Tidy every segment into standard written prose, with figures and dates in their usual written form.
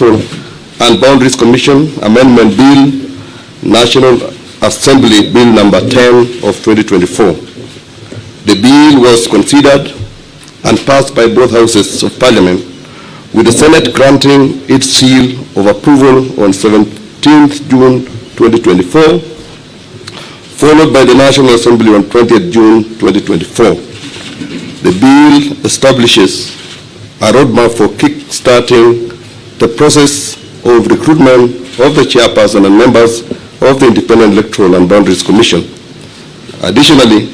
Electoral and Boundaries Commission Amendment Bill, National Assembly Bill number 10 of 2024. The bill was considered and passed by both houses of Parliament, with the Senate granting its seal of approval on 17th June 2024, followed by the National Assembly on 20th June 2024. The bill establishes a roadmap for kick-starting the process of recruitment of the chairperson and members of the Independent Electoral and Boundaries Commission. Additionally,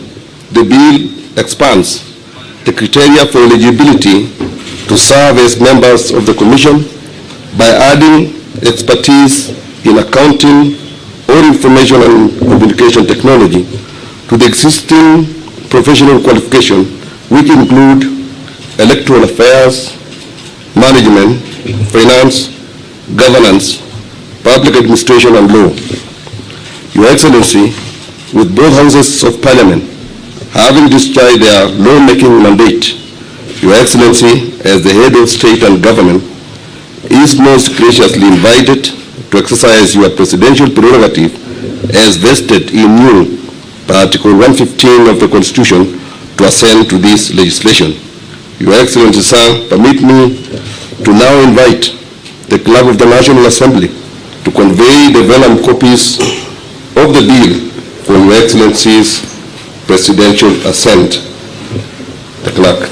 the bill expands the criteria for eligibility to serve as members of the Commission by adding expertise in accounting or information and communication technology to the existing professional qualification, which include electoral affairs, management, finance, governance, public administration, and law. Your Excellency, with both houses of Parliament having discharged their law-making mandate, Your Excellency, as the head of state and government, is most graciously invited to exercise your presidential prerogative as vested in you by Article 115 of the Constitution to assent to this legislation. Your Excellency, sir, permit me to now invite the Clerk of the National Assembly to convey the vellum copies of the bill for Your Excellency's presidential assent. The Clerk.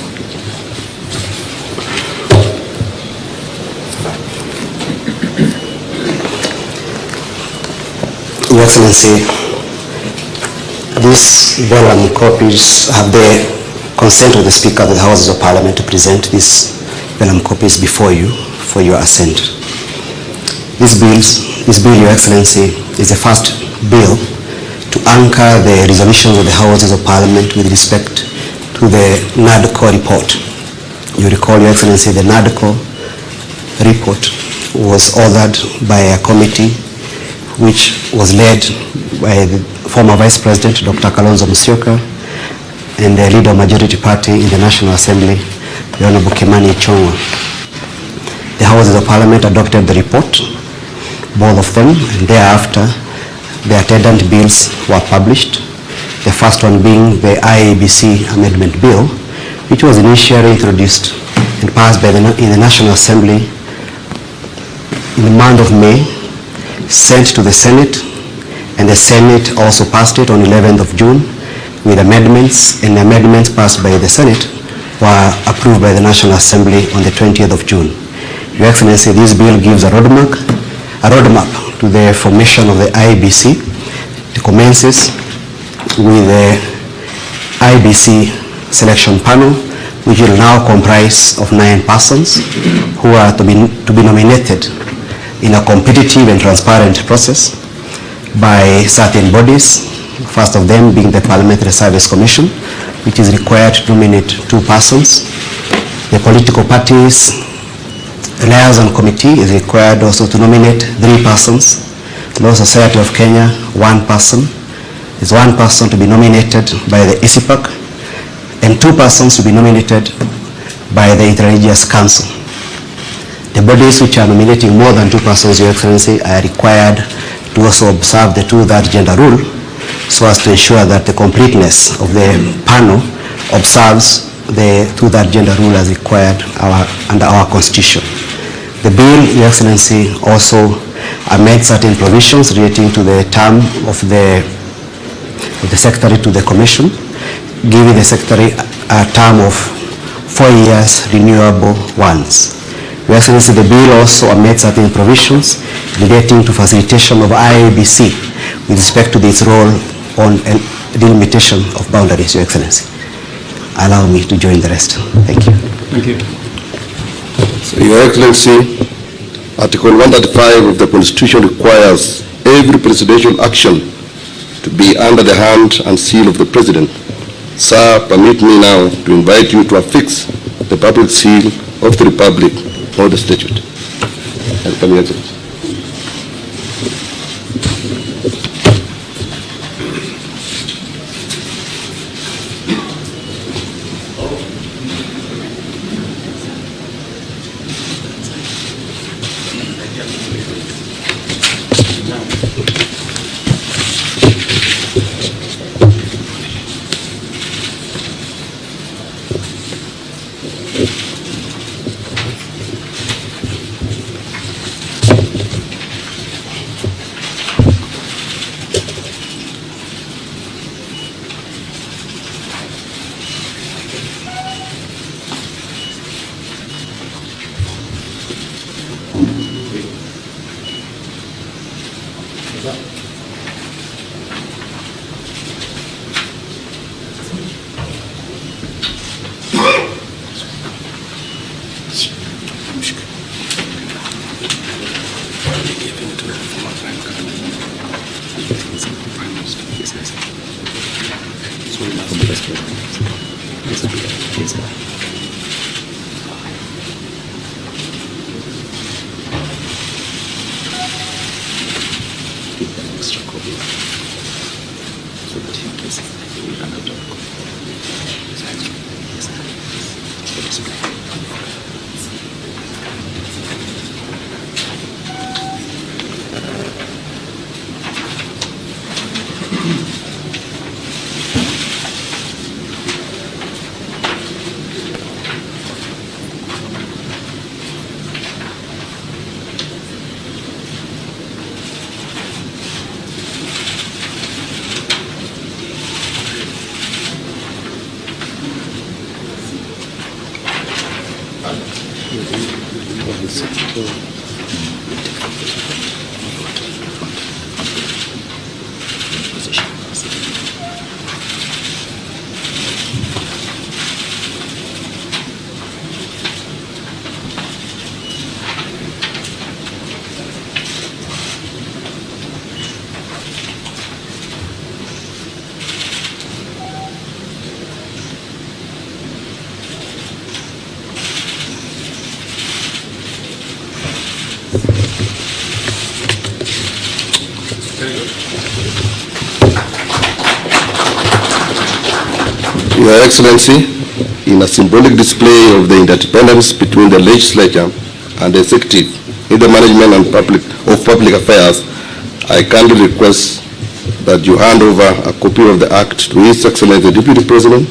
Your Excellency, these vellum copies have the consent of the Speaker of the Houses of Parliament to present these vellum copies before you for your assent. This bill, Your Excellency, is the first bill to anchor the resolutions of the Houses of Parliament with respect to the NADCO report. You recall, Your Excellency, the NADCO report was authored by a committee which was led by the former Vice President, Dr. Kalonzo Musyoka, and the leader of majority party in the National Assembly, the Honorable Kimani Ichung'wah. The Houses of Parliament adopted the report, both of them, and thereafter the attendant bills were published, the first one being the Iebc Amendment Bill, which was initially introduced and passed by in the National Assembly in the month of May, sent to the Senate, and the Senate also passed it on 11th of June with amendments, and the amendments passed by the Senate were approved by the National Assembly on the 20th of June. Your Excellency, this bill gives a roadmap to the formation of the Iebc. It commences with the Iebc selection panel, which will now comprise of 9 persons who are to be nominated in a competitive and transparent process by certain bodies, first of them being the Parliamentary Service Commission, which is required to nominate 2 persons. The political parties liaison committee is required also to nominate 3 persons. The Law Society of Kenya, 1 person. There's 1 person to be nominated by the ACPAC, and 2 persons to be nominated by the Interreligious Council. The bodies which are nominating more than 2 persons, Your Excellency, are required to also observe the 2/3 gender rule, so as to ensure that the completeness of the panel observes the 2/3 gender rule as required under our Constitution. The bill, Your Excellency, also amends certain provisions relating to the term of the Secretary to the Commission, giving the Secretary a term of 4 years renewable once. Your Excellency, the bill also amends certain provisions relating to facilitation of Iebc with respect to its role on delimitation of boundaries, Your Excellency. Allow me to join the rest. Thank you. Thank you. So, Your Excellency, Article 135 of the Constitution requires every presidential action to be under the hand and seal of the President. Sir, permit me now to invite you to affix the public seal of the Republic or the statute. Welcome, Your Excellency. Your Excellency, in a symbolic display of the interdependence between the legislature and the executive in the management and public affairs, I kindly request that you hand over a copy of the Act to His Excellency the Deputy President,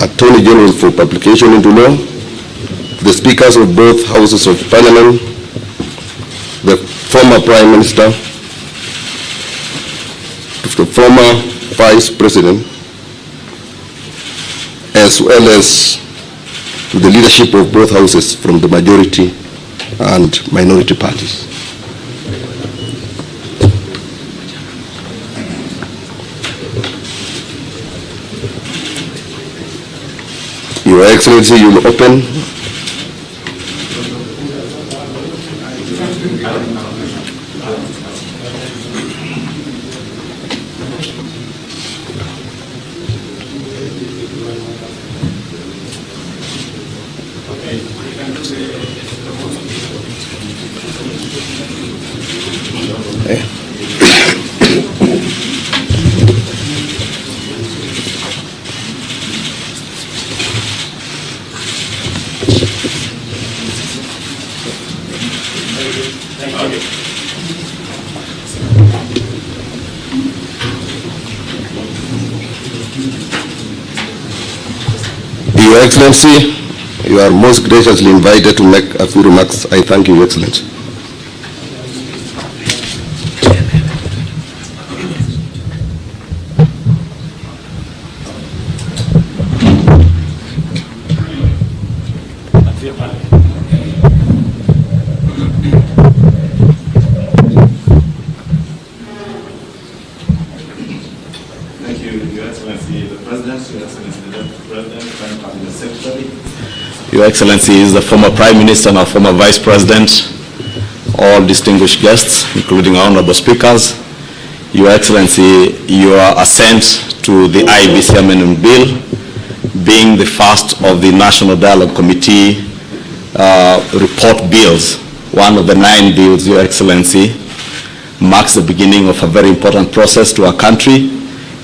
Attorney General for publication into law, the Speakers of both Houses of Parliament, the former Prime Minister, the former Vice President, as well as to the leadership of both houses from the majority and minority parties. Your Excellency, you will open. Your Excellency, you are most graciously invited to make a few remarks. I thank you, Your Excellency. Thank you, Your Excellency, the President, Your Excellency, the Deputy President, Prime Cabinet Secretary. Your Excellency is the former Prime Minister and our former Vice President, all distinguished guests, including honorable speakers. Your Excellency, your assent to the Iebc Amendment Bill, being the first of the National Dialogue Committee report bills, one of the 9 bills, Your Excellency, marks the beginning of a very important process to our country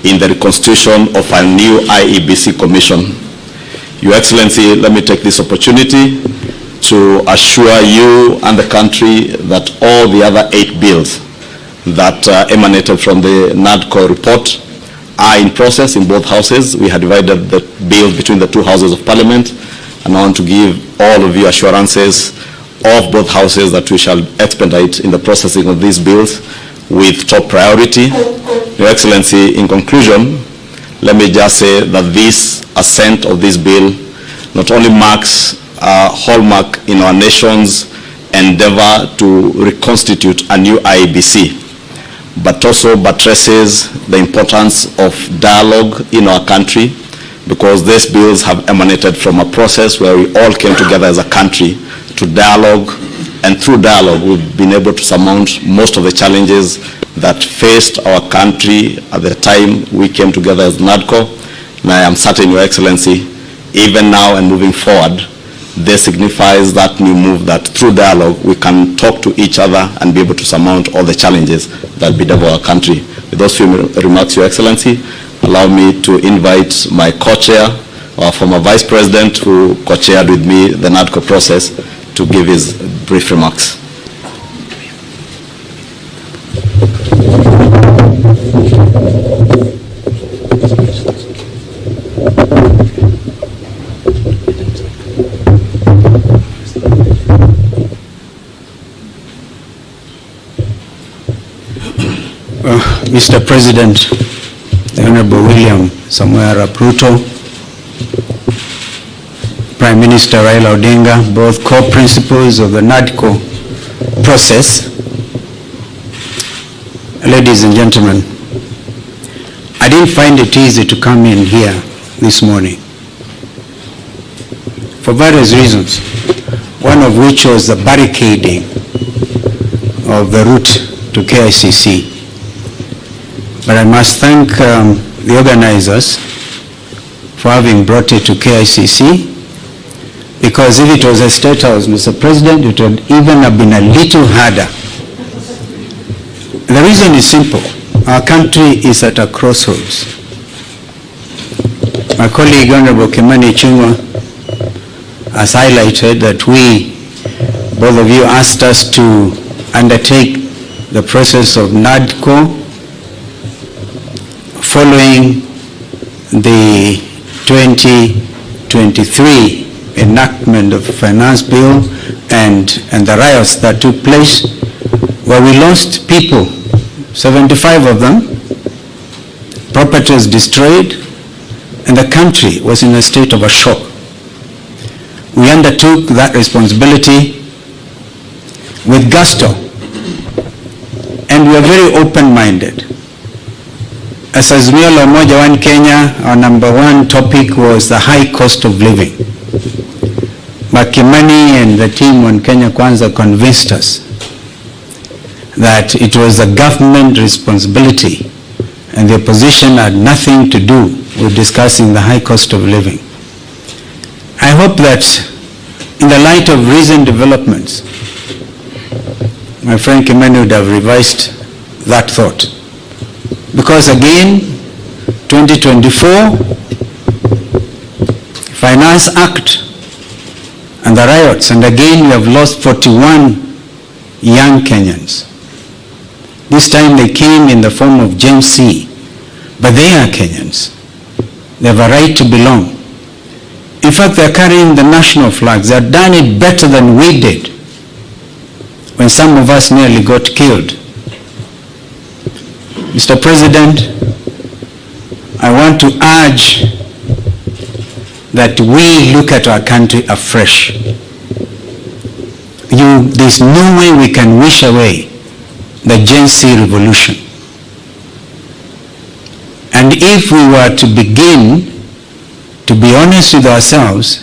in the reconstitution of a new Iebc Commission. Your Excellency, let me take this opportunity to assure you and the country that all the other 8 bills that emanated from the NADCO report are in process in both houses. We had divided the bill between the 2 houses of Parliament, and I want to give all of you assurances of both houses that we shall expedite in the processing of these bills with top priority. Your Excellency, in conclusion, let me just say that this assent of this bill not only marks a hallmark in our nation's endeavor to reconstitute a new Iebc, but also buttresses the importance of dialogue in our country, because these bills have emanated from a process where we all came together as a country to dialogue, and through dialogue we've been able to surmount most of the challenges that faced our country at the time we came together as NADCO. And I am certain, Your Excellency, even now and moving forward, this signifies that new move that through dialogue we can talk to each other and be able to surmount all the challenges that bedevil our country. With those few remarks, Your Excellency, allow me to invite my co-chair, our former Vice President, who co-chaired with me the NADCO process, to give his brief remarks. Mr. President, the Honorable William Samuel Ruto, Prime Minister Raila Odinga, both co-principals of the NADCO process, ladies and gentlemen, I didn't find it easy to come in here this morning for various reasons, one of which was the barricading of the route to KICC. But I must thank the organizers for having brought it to KICC, because if it was a State House, Mr. President, it would even have been a little harder. The reason is simple. Our country is at a crossroads. My colleague, Honorable Kimani Ichung'wah, has highlighted that both of you asked us to undertake the process of NADCO following the 2023 enactment of finance bill and the riots that took place, where we lost people, 75 of them, property was destroyed, and the country was in a state of a shock. We undertook that responsibility with gusto, and we are very open-minded. As Azimio la Umoja One Kenya, our number one topic was the high cost of living. Kimani and the team on Kenya Kwanza convinced us that it was a government responsibility and the opposition had nothing to do with discussing the high cost of living. I hope that in the light of recent developments, my friend Kimani would have revised that thought. Because again, 2024, Finance Act and the riots, and again we have lost 41 young Kenyans. This time they came in the form of Gen Z, but they are Kenyans. They have a right to belong. In fact, they are carrying the national flags. They have done it better than we did when some of us nearly got killed. Mr. President, I want to urge that we look at our country afresh. There's no way we can wish away the Gen Z revolution. And if we were to begin to be honest with ourselves,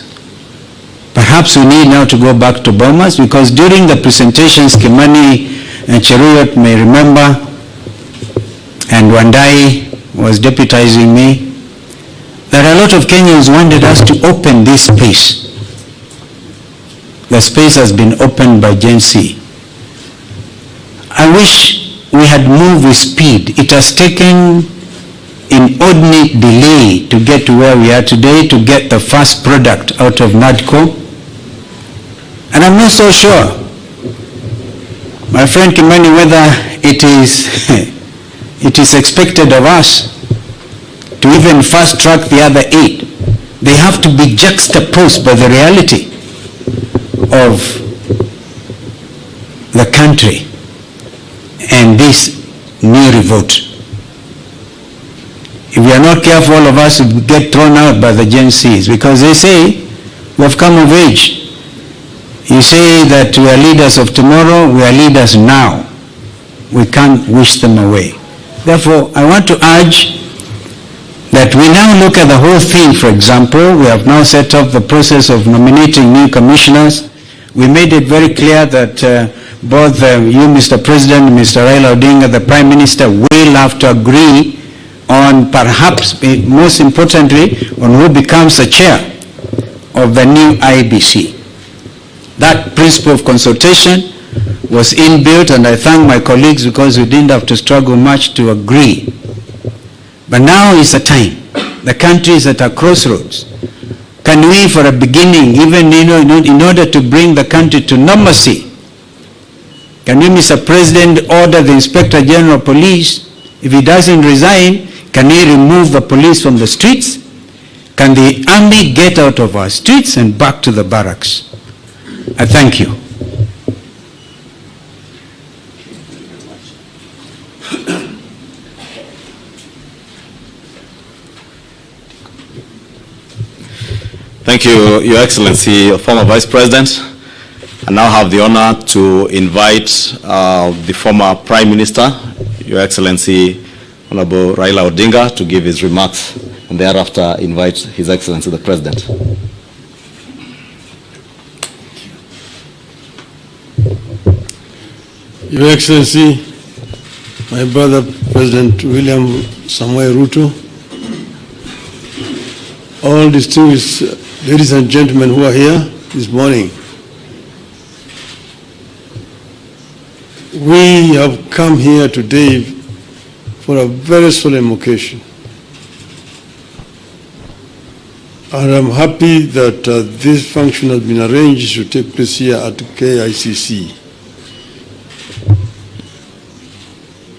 perhaps we need now to go back to Bomas, because during the presentations, Kimani and Cheruyot may remember, and Wandai was deputizing me, that a lot of Kenyans wanted us to open this space. The space has been opened by Gen Z. I wish we had moved with speed. It has taken inordinate delay to get to where we are today, to get the first product out of NADCO. And I'm not so sure, my friend Kimani, whether it is expected of us to even fast track the other 8. They have to be juxtaposed by the reality of the country and this new revolt. If we are not careful, all of us will get thrown out by the Gen Zs, because they say we have come of age. You say that we are leaders of tomorrow, we are leaders now. We can't wish them away. Therefore, I want to urge that we now look at the whole thing. For example, we have now set up the process of nominating new commissioners. We made it very clear that both you, Mr. President, Mr. Raila Odinga, the Prime Minister, will have to agree on, perhaps most importantly, on who becomes the chair of the new Iebc. That principle of consultation was inbuilt, and I thank my colleagues because we didn't have to struggle much to agree. But now is the time. The country is at a crossroads. Can we, for a beginning, even in order to bring the country to normalcy, can we, Mr. President, order the Inspector General of Police, if he doesn't resign, can he remove the police from the streets? Can the army get out of our streets and back to the barracks? I thank you. Thank you, Your Excellency, former Vice President. I now have the honor to invite the former Prime Minister, Your Excellency, Honorable Raila Odinga, to give his remarks, and thereafter invite His Excellency the President. Your Excellency, my brother President William Samuel Ruto, all distinguished ladies and gentlemen who are here this morning, we have come here today for a very solemn occasion. And I'm happy that this function has been arranged to take place here at KICC.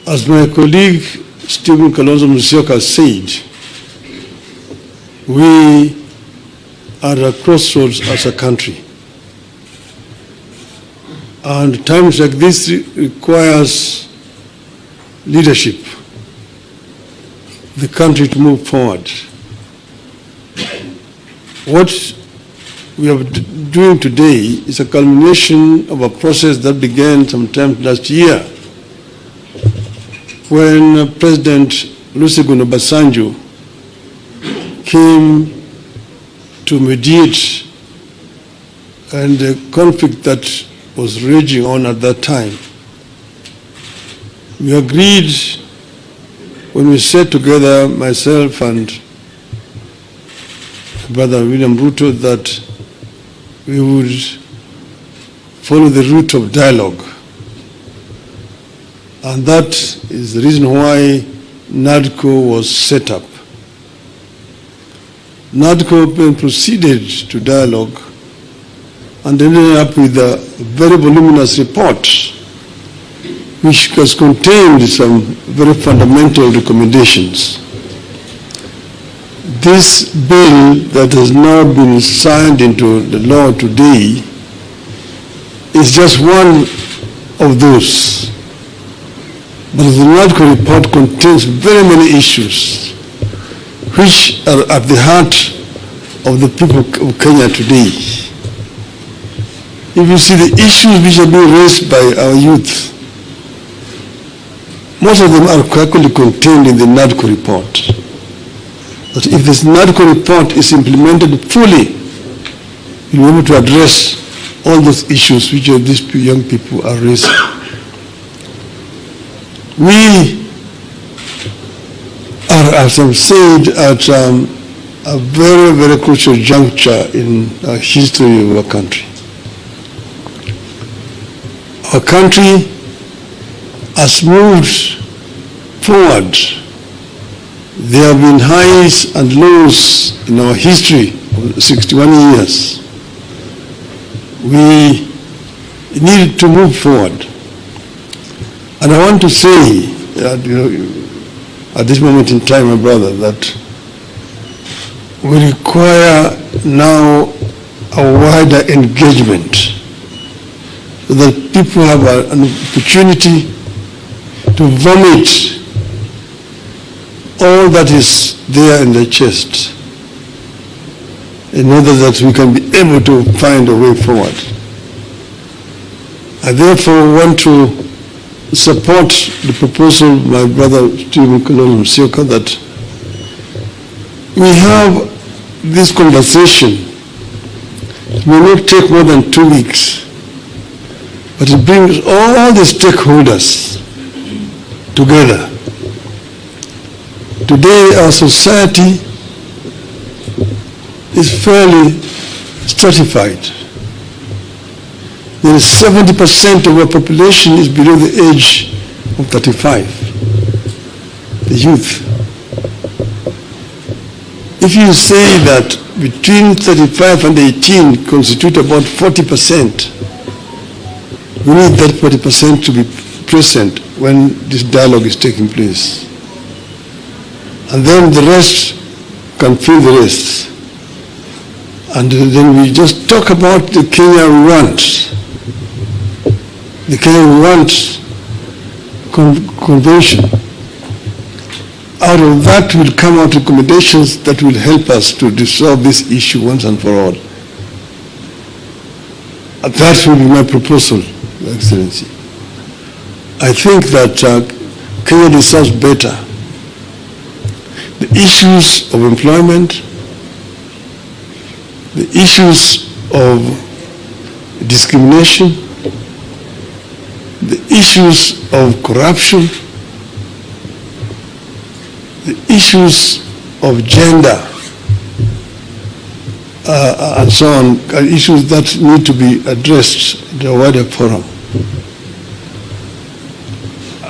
As my colleague Stephen Kalonzo Musyoka said, we are at a crossroads as a country. And times like this requires leadership, the country to move forward. What we are doing today is a culmination of a process that began sometime last year when President Olusegun Obasanjo came to mediate and the conflict that was raging on at that time. We agreed when we sat together, myself and Brother William Ruto, that we would follow the route of dialogue. And that is the reason why NADCO was set up. NADCO then proceeded to dialogue and ended up with a very voluminous report which has contained some very fundamental recommendations. This bill that has now been signed into the law today is just one of those. But the NADCO report contains very many issues which are at the heart of the people of Kenya today. If you see the issues which are being raised by our youth, most of them are actually contained in the NADCO report. But if this NADCO report is implemented fully, you'll be able to address all those issues which these young people are raising. We are, as I've said, at a very, very crucial juncture in the history of our country. Our country has moved forward. There have been highs and lows in our history of 61 years. we need to move forward. And I want to say, at this moment in time, my brother, that we require now a wider engagement so that people have an opportunity to vomit all that is there in their chest in order that we can be able to find a way forward. I therefore want to support the proposal of my brother Stephen Kalonzo Musyoka that we have this conversation. It may not take more than 2 weeks, but it brings all the stakeholders together. Today our society is fairly stratified. There is 70% of our population is below the age of 35, the youth. If you say that between 35 and 18 constitute about 40%, we need that 40% to be present when this dialogue is taking place. And then the rest can fill the rest. And then we just talk about the Kenya we want. The Kenya we want convention. Out of that will come out recommendations that will help us to resolve this issue once and for all. And that will be my proposal, Your Excellency. I think that Kenya deserves better. The issues of employment, the issues of discrimination, the issues of corruption, the issues of gender, and so on, are issues that need to be addressed in a wider forum.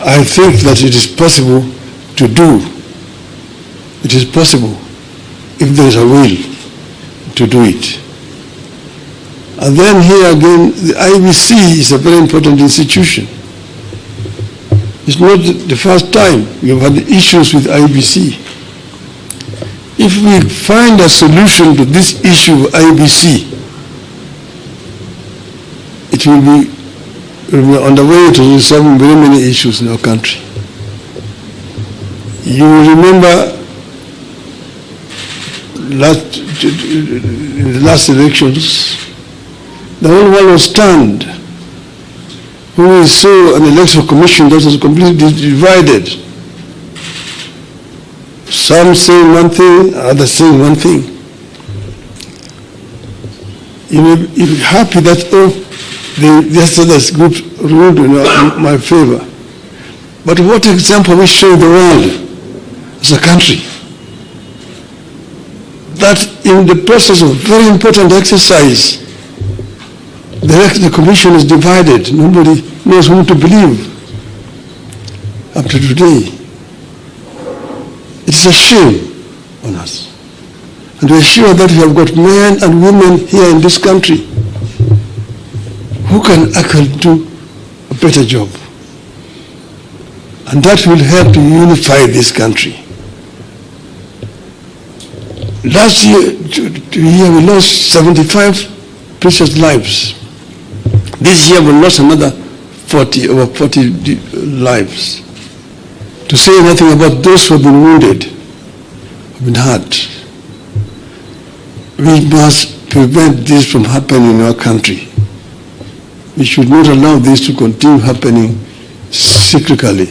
I think that it is possible to do. It is possible if there is a will to do it. And then here again, the IEBC is a very important institution. It's not the first time we've had issues with IEBC. If we find a solution to this issue of IEBC, it will be on the way to resolving very many issues in our country. You will remember in the last elections, the whole world was stunned when we saw an electoral commission that was completely divided. Some saying one thing, others saying one thing. You may be happy that, the other group ruled in my favor. But what example we show the world as a country? That in the process of very important exercise, the commission is divided. Nobody knows whom to believe up to today. It is a shame on us. And we're sure that we have got men and women here in this country who can actually do a better job. And that will help to unify this country. Last year we lost 75 precious lives. This year we lost another 40 lives. To say nothing about those who have been wounded, have been hurt. We must prevent this from happening in our country. We should not allow this to continue happening cyclically.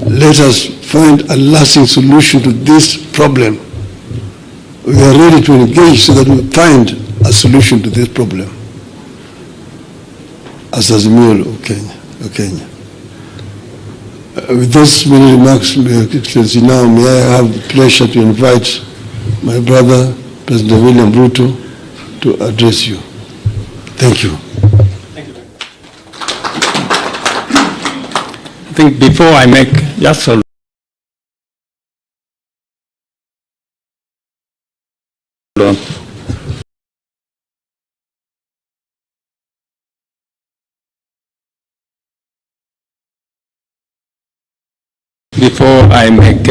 Let us find a lasting solution to this problem. We are ready to engage so that we find a solution to this problem. As Azimio of Kenya. With those many remarks, Your Excellency, now may I have the pleasure to invite my brother, President William Ruto, to address you. Thank you. Thank you. I think before I make just a before I make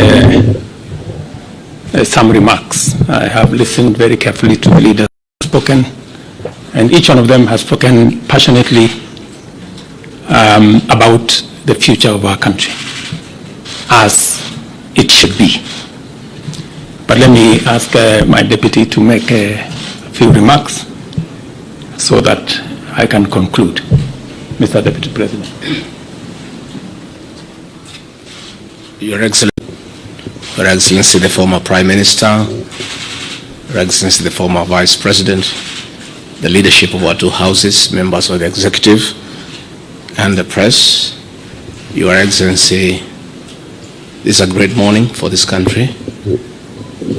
some remarks, I have listened very carefully to the leaders who have spoken, and each one of them has spoken passionately about the future of our country, as it should be. But let me ask my deputy to make a few remarks so that I can conclude. Mr. Deputy President. Your Excellency, the former Prime Minister, Your Excellency, the former Vice President, the leadership of our two houses, members of the executive, and the press. Your Excellency, this is a great morning for this country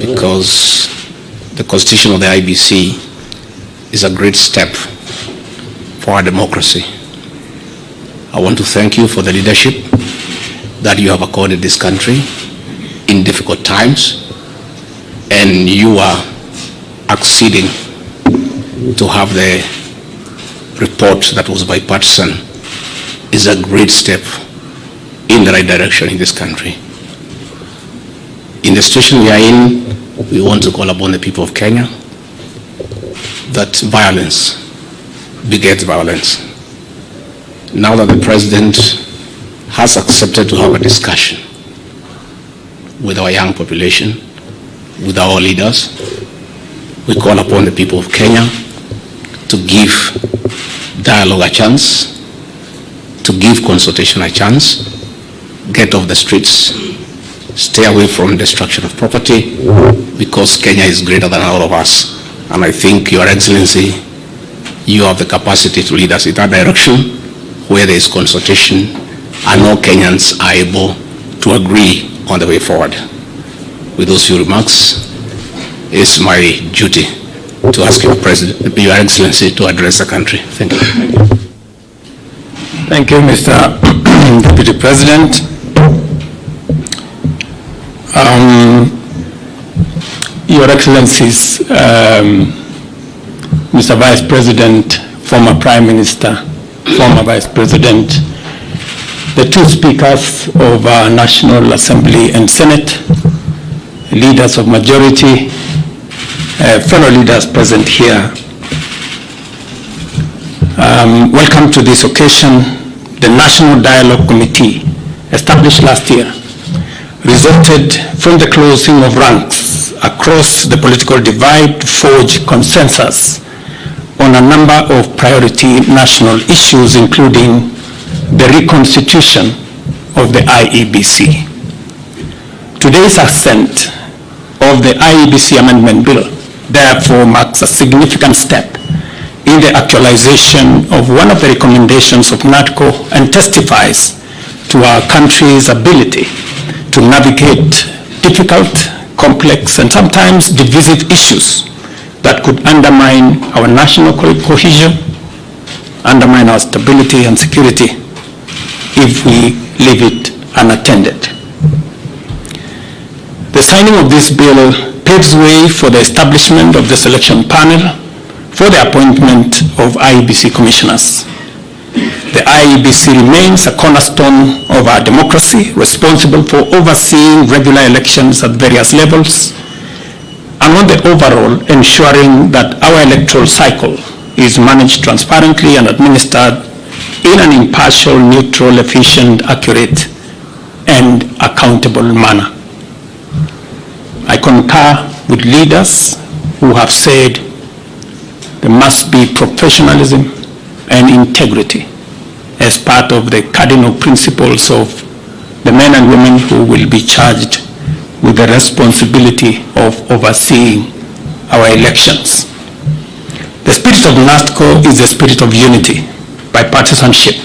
because the constitution of the IEBC is a great step for our democracy. I want to thank you for the leadership that you have accorded this country in difficult times, and you are acceding to have the report that was bipartisan is a great step in the right direction in this country. In the situation we are in, we want to call upon the people of Kenya that violence begets violence. Now that the President has accepted to have a discussion with our young population, with our leaders, we call upon the people of Kenya to give dialogue a chance, to give consultation a chance, get off the streets, stay away from destruction of property, because Kenya is greater than all of us. And I think, Your Excellency, you have the capacity to lead us in that direction where there is consultation and all Kenyans are able to agree on the way forward. With those few remarks, it's my duty to ask Your Excellency to address the country. Thank you. Thank you, Mr. Deputy President. Your Excellencies, Mr. Vice President, former Prime Minister, former Vice President, the two speakers of our National Assembly and Senate, leaders of majority, fellow leaders present here. Welcome to this occasion. The National Dialogue Committee, established last year, resulted from the closing of ranks across the political divide to forge consensus on a number of priority national issues, including the reconstitution of the IEBC. Today's assent of the IEBC Amendment Bill therefore marks a significant step in the actualization of one of the recommendations of NADCO and testifies to our country's ability to navigate difficult, complex, and sometimes divisive issues that could undermine our national cohesion, undermine our stability and security if we leave it unattended. The signing of this bill paves way for the establishment of the selection panel for the appointment of IEBC commissioners. The IEBC remains a cornerstone of our democracy, responsible for overseeing regular elections at various levels, and on the overall ensuring that our electoral cycle is managed transparently and administered in an impartial, neutral, efficient, accurate, and accountable manner. I concur with leaders who have said there must be professionalism and integrity as part of the cardinal principles of the men and women who will be charged with the responsibility of overseeing our elections. The spirit of NADCO is the spirit of unity, bipartisanship,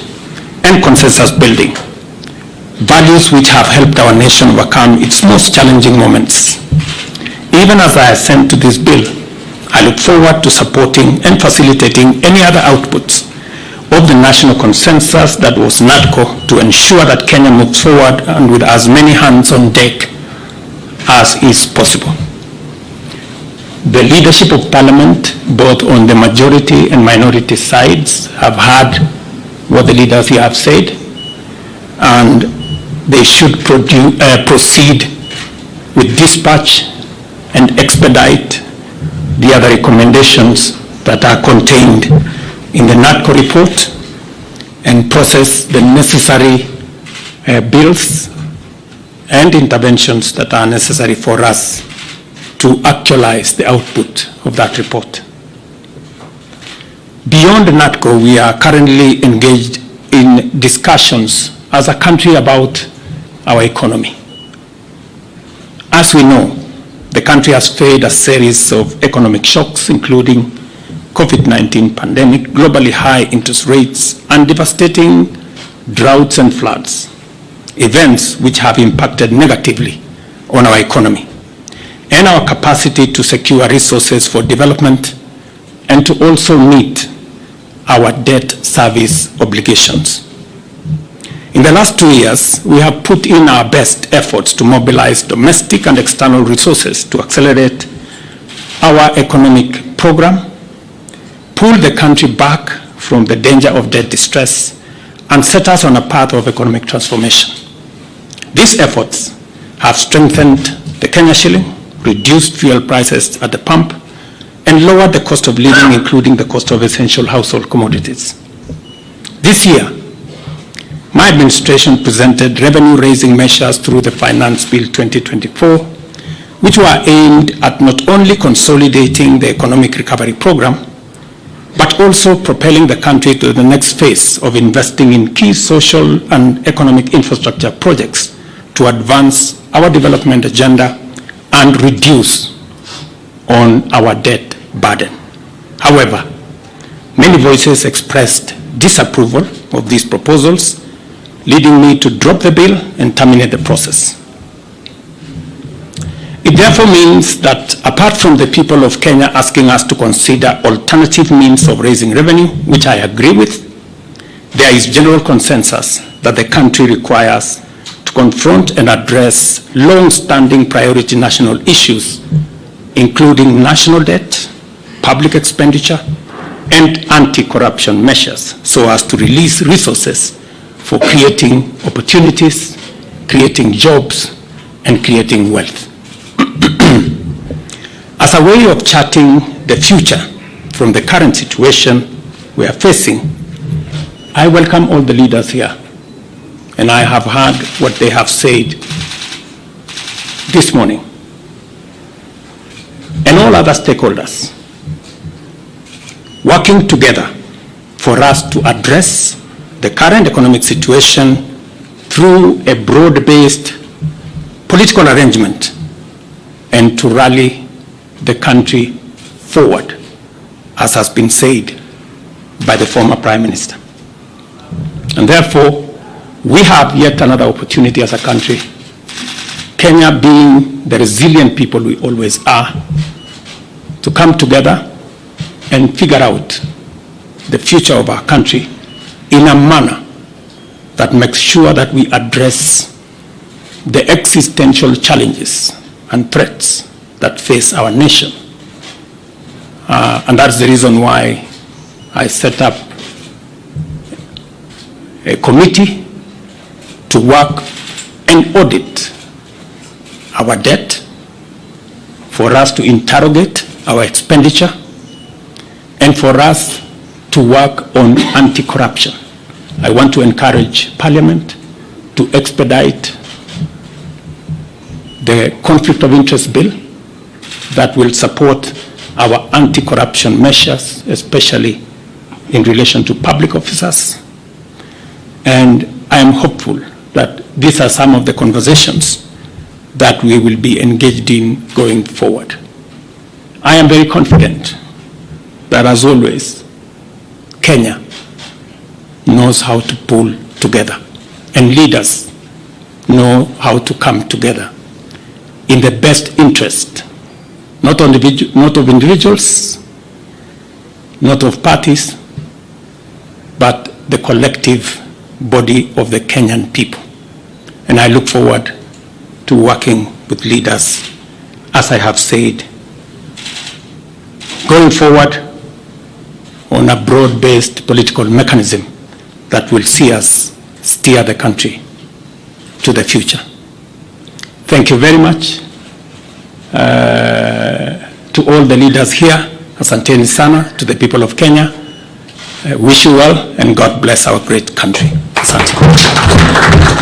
and consensus building, values which have helped our nation overcome its most challenging moments. Even as I assent to this bill, I look forward to supporting and facilitating any other outputs of the national consensus that was NADCO to ensure that Kenya moves forward and with as many hands on deck as is possible. The leadership of Parliament, both on the majority and minority sides, have heard what the leaders here have said, and they should proceed with dispatch and expedite the other recommendations that are contained in the NATCO report and process the necessary bills and interventions that are necessary for us to actualize the output of that report. Beyond NATCO, we are currently engaged in discussions as a country about our economy. As we know, the country has faced a series of economic shocks, including COVID-19 pandemic, globally high interest rates, and devastating droughts and floods, events which have impacted negatively on our economy and our capacity to secure resources for development and to also meet our debt service obligations. In the last 2 years, we have put in our best efforts to mobilize domestic and external resources to accelerate our economic program, pull the country back from the danger of debt distress, and set us on a path of economic transformation. These efforts have strengthened the Kenya shilling, reduced fuel prices at the pump, and lowered the cost of living, including the cost of essential household commodities. This year, my administration presented revenue-raising measures through the Finance Bill 2024, which were aimed at not only consolidating the economic recovery program, but also propelling the country to the next phase of investing in key social and economic infrastructure projects to advance our development agenda and reduce on our debt burden. However, many voices expressed disapproval of these proposals, leading me to drop the bill and terminate the process. It therefore means that apart from the people of Kenya asking us to consider alternative means of raising revenue, which I agree with, there is general consensus that the country requires to confront and address long-standing priority national issues, including national debt, public expenditure, and anti-corruption measures, so as to release resources for creating opportunities, creating jobs, and creating wealth. As a way of charting the future from the current situation we are facing, I welcome all the leaders here, and I have heard what they have said this morning, and all other stakeholders working together for us to address the current economic situation through a broad-based political arrangement and to rally the country forward, as has been said by the former Prime Minister. And therefore, we have yet another opportunity as a country, Kenya being the resilient people we always are, to come together and figure out the future of our country in a manner that makes sure that we address the existential challenges and threats that face our nation. And that's the reason why I set up a committee to work and audit our debt, for us to interrogate our expenditure, and for us to work on anti-corruption. I want to encourage Parliament to expedite the conflict of interest bill that will support our anti-corruption measures, especially in relation to public officers. And I am hopeful that these are some of the conversations that we will be engaged in going forward. I am very confident that, as always, Kenya knows how to pull together, and leaders know how to come together in the best interest, not of individuals, not of parties, but the collective body of the Kenyan people. And I look forward to working with leaders, as I have said, going forward on a broad-based political mechanism that will see us steer the country to the future. Thank you very much to all the leaders here. Asanteni sana to the people of Kenya. Wish you well and God bless our great country. Asante.